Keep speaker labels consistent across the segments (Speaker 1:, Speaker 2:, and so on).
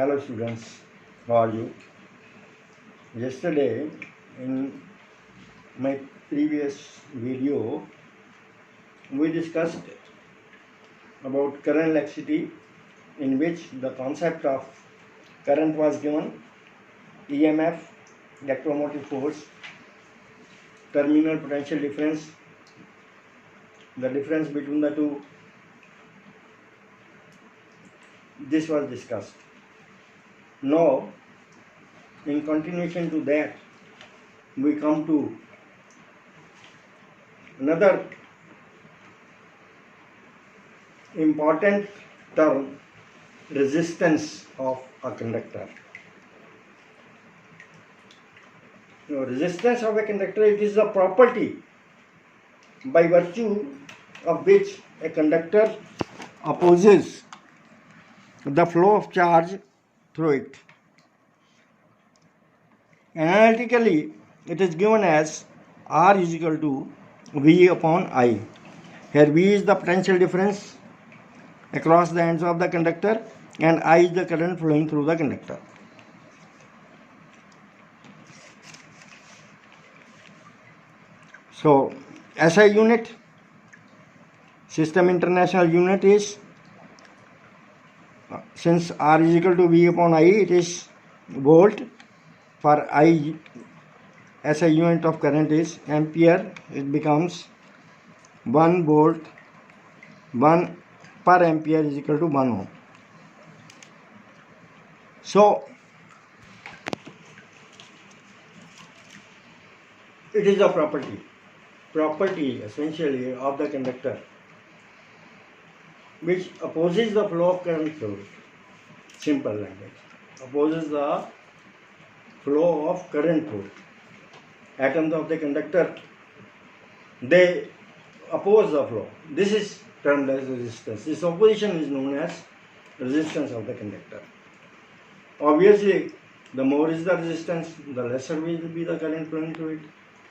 Speaker 1: Hello students, how are you? Yesterday in my previous video we discussed about current electricity, in which the concept of current was given, EMF, electromotive force, terminal potential difference, the difference between the two. This was discussed. Now in continuation to that, we come to another important term, resistance of a conductor. Now, resistance of a conductor, it is a property by virtue of which a conductor opposes the flow of charge through it. Analytically, it is given as R is equal to V upon I. Here V is the potential difference across the ends of the conductor and I is the current flowing through the conductor. So SI unit, system international unit is, since R is equal to V upon I, it is volt. For I, SI unit of current is ampere. It becomes 1 volt, 1 per ampere is equal to 1 ohm. So it is a property essentially of the conductor which opposes the flow of current through it. Simple language. Opposes the flow of current through it. Atoms of the conductor, they oppose the flow. This is termed as resistance. This opposition is known as resistance of the conductor. Obviously, the more is the resistance, the lesser will be the current flowing through it,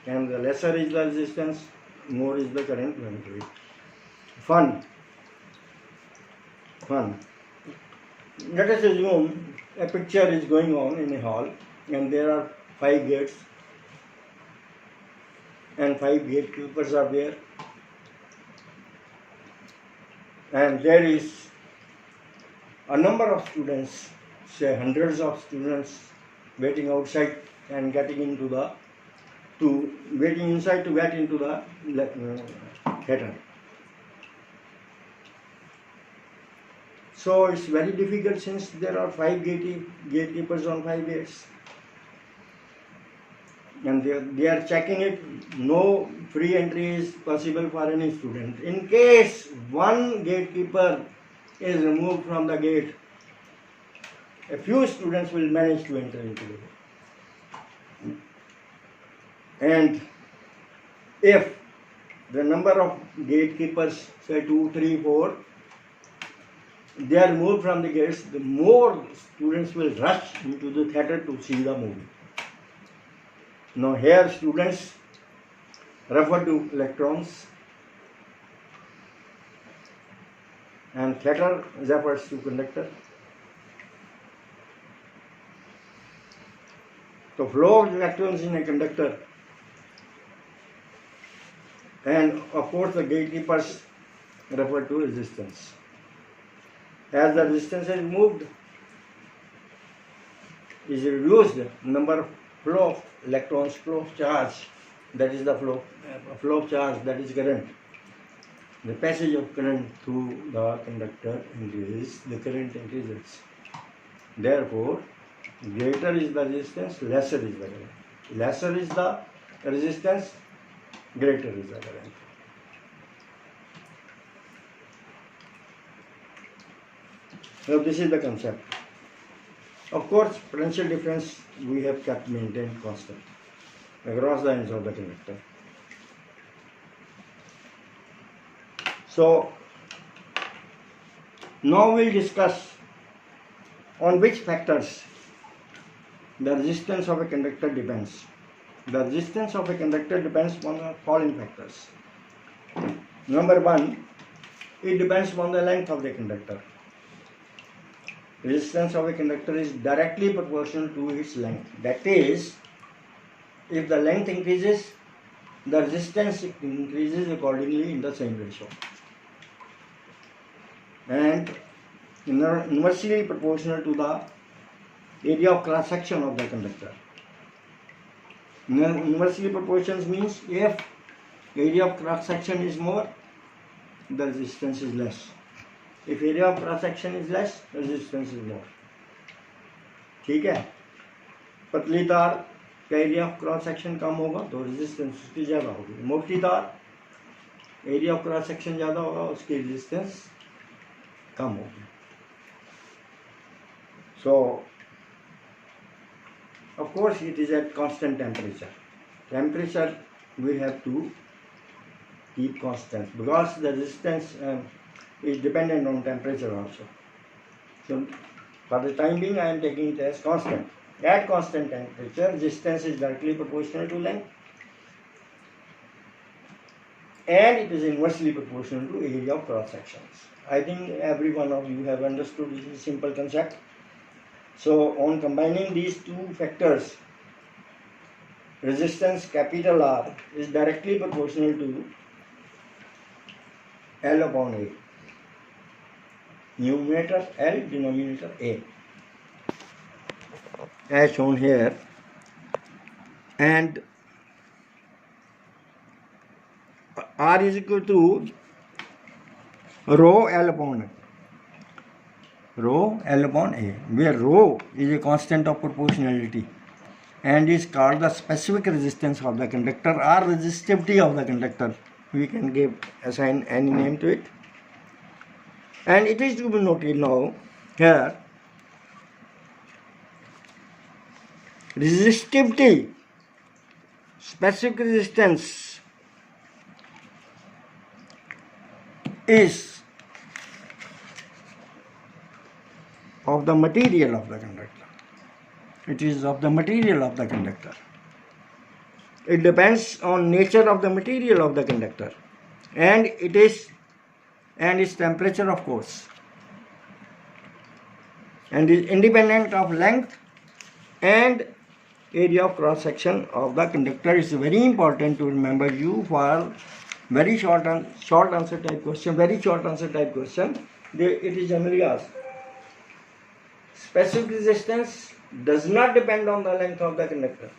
Speaker 1: and the lesser is the resistance, more is the current flowing through it. Fun. Let us assume a picture is going on in a hall and there are 5 gates and 5 gatekeepers are there, and there is a number of students, say hundreds of students, waiting outside and waiting inside to get into the theatre. So it's very difficult since there are 5 gatekeepers on 5 gates. And they are checking it. No free entry is possible for any student. In case one gatekeeper is removed from the gate, a few students will manage to enter into the gate. And if the number of gatekeepers, say 2, 3, 4, they are removed from the gates, the more students will rush into the theatre to see the movie. Now here students refer to electrons and theatre refers to conductor. The flow of electrons in a conductor, and of course the gatekeepers refer to resistance. As the resistance is moved, is reduced, number of flow of electrons, flow of charge, that is the flow of charge, that is current. The passage of current through the conductor increases, the current increases. Therefore, greater is the resistance, lesser is the current. Lesser is the resistance, greater is the current. So this is the concept. Of course, potential difference we have kept maintained constant across the ends of the conductor. So now we'll discuss on which factors the resistance of a conductor depends. The resistance of a conductor depends on the following factors. Number 1, it depends on the length of the conductor. resistance of a conductor is directly proportional to its length. That is, if the length increases, the resistance increases accordingly in the same ratio, and inversely proportional to the area of cross section of the conductor. Inversely proportions means if area of cross section is more, the resistance is less. If area of cross section is less, resistance is more. ठीक है, पतली तार का area of cross section कम होगा तो resistance उसकी ज़्यादा होगी. मोटी तार एरिया ऑफ क्रॉस सेक्शन ज़्यादा होगा, उसकी रेजिस्टेंस कम होगी. So of course it is at constant temperature. Temperature we have to keep constant because the resistance is dependent on temperature also. So for the time being I am taking it as constant. At constant temperature, resistance is directly proportional to length and it is inversely proportional to area of cross sections. I think every one of you have understood this simple concept. So on combining these two factors, resistance capital R is directly proportional to L upon A. Numerator L, denominator A, as shown here, and R is equal to rho L upon A, rho L upon A, where rho is a constant of proportionality and is called the specific resistance of the conductor or resistivity of the conductor. We can assign any name to it, and it is to be noted now here, resistivity, specific resistance is of the material of the conductor. It is of the material of the conductor. It depends on nature of the material of the conductor and its temperature, of course, and is independent of length and area of cross section of the conductor. Is very important to remember you for very short answer type question. It is generally asked. Specific resistance does not depend on the length of the conductor.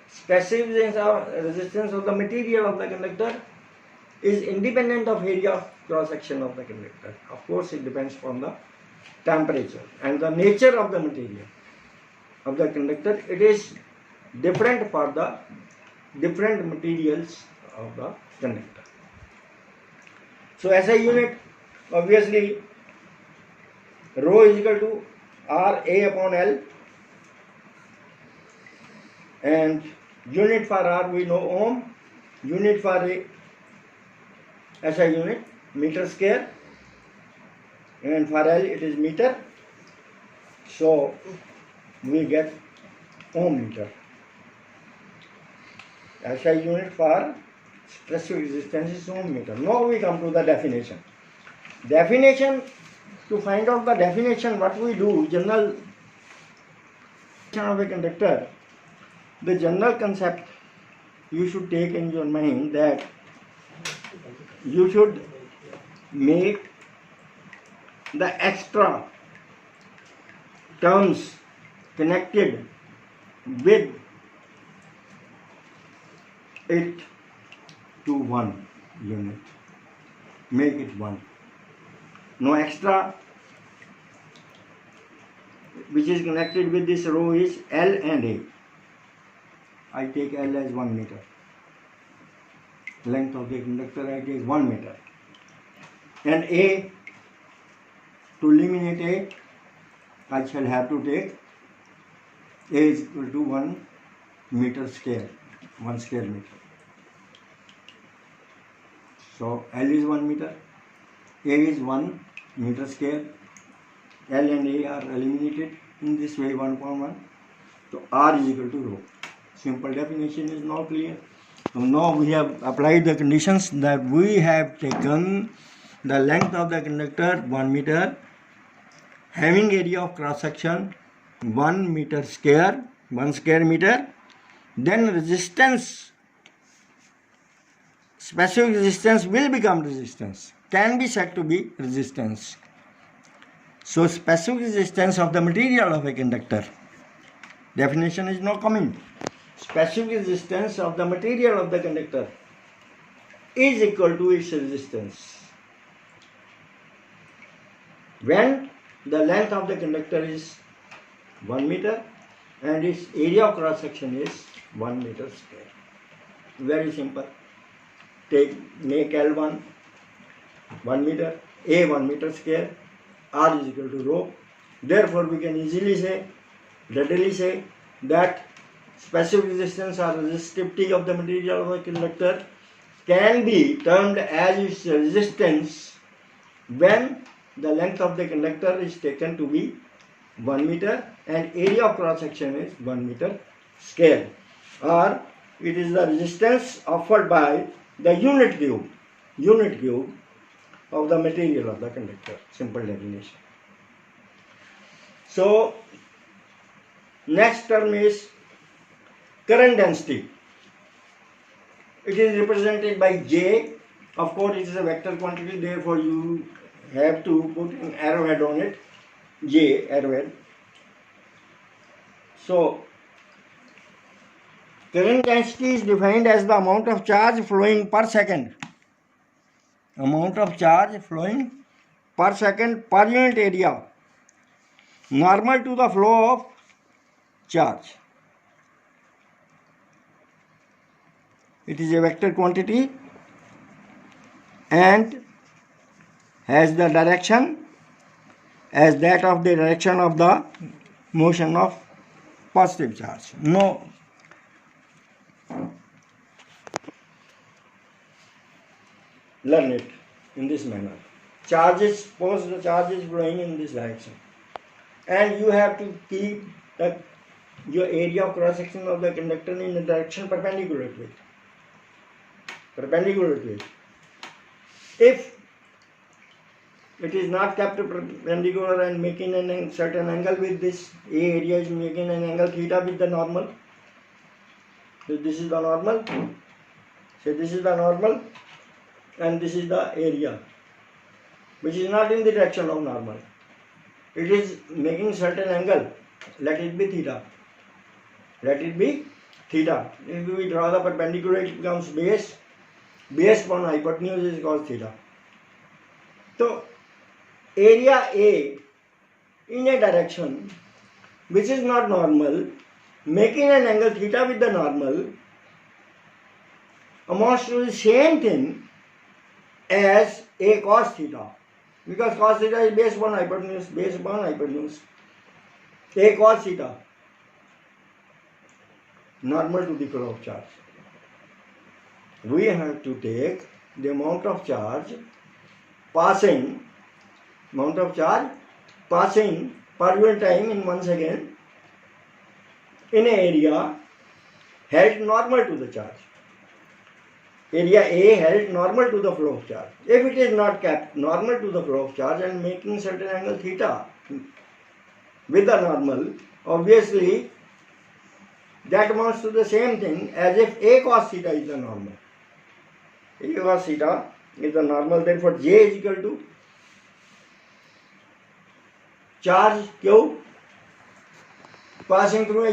Speaker 1: Specific resistance of the material of the conductor is independent of area of cross section of the conductor. Of course, it depends on the temperature and the nature of the material of the conductor. It is different for the different materials of the conductor. So SI unit, obviously rho is equal to R A upon L, and unit for R we know ohm, unit for A SI unit meter square, and for L it is meter. So we get ohm meter. SI unit for specific resistance is ohm meter. Now we come to the definition. To find out the definition, what we do, general of a conductor, the general concept you should take in your mind that you should make the extra terms connected with it to one unit. Make it one. No extra which is connected with this row is L and A. I take L as 1 meter. Length of the conductor I take 1 meter. And A, to eliminate A, I shall have to take A is equal to 1 meter square, 1 square meter. So L is 1 meter, A is 1 meter square, L and A are eliminated in this way 1.1. So R is equal to rho. Simple definition is now clear. So now we have applied the conditions that we have taken the length of the conductor 1 meter having area of cross section 1 meter square, 1 square meter, then resistance, specific resistance will become resistance, can be said to be resistance. So specific resistance of the material of a conductor, definition is now coming. Specific resistance of the material of the conductor is equal to its resistance when the length of the conductor is 1 meter and its area of cross section is 1 meter square. Very simple. Make L1 1 meter, A 1 meter square, R is equal to rho. Therefore, we can readily say that specific resistance or resistivity of the material of a conductor can be termed as its resistance when the length of the conductor is taken to be 1 meter and area of cross section is 1 meter square, or it is the resistance offered by the unit cube of the material of the conductor. Simple definition. So next term is current density. It is represented by J. Of course, it is a vector quantity, therefore you have to put an arrowhead on it. J, arrowhead. So current density is defined as the amount of charge flowing per second. Amount of charge flowing per second per unit area, normal to the flow of charge. It is a vector quantity and has the direction as that of the direction of the motion of positive charge. No. Learn it in this manner. Suppose the charge is flowing in this direction, and you have to keep your area of cross section of the conductor in the direction perpendicular to it. If it is not kept perpendicular and making a certain angle with this, A area is making an angle theta with the normal. So this is the normal. So this is the normal and this is the area, which is not in the direction of normal. It is making certain angle. Let it be theta. If we draw the perpendicular, it becomes base. Base upon hypotenuse is called theta. So area A in a direction which is not normal, making an angle theta with the normal, amounts to the same thing as A cos theta, because cos theta is base upon hypotenuse. A cos theta, normal to the flow of charge. We have to take the amount of charge passing per unit time in 1 second in an area held normal to the charge. Area A held normal to the flow of charge. If it is not kept normal to the flow of charge and making certain angle theta with the normal, obviously that amounts to the same thing as if A cos theta is the normal. A cos theta is the normal, therefore J is equal to charge Q passing through a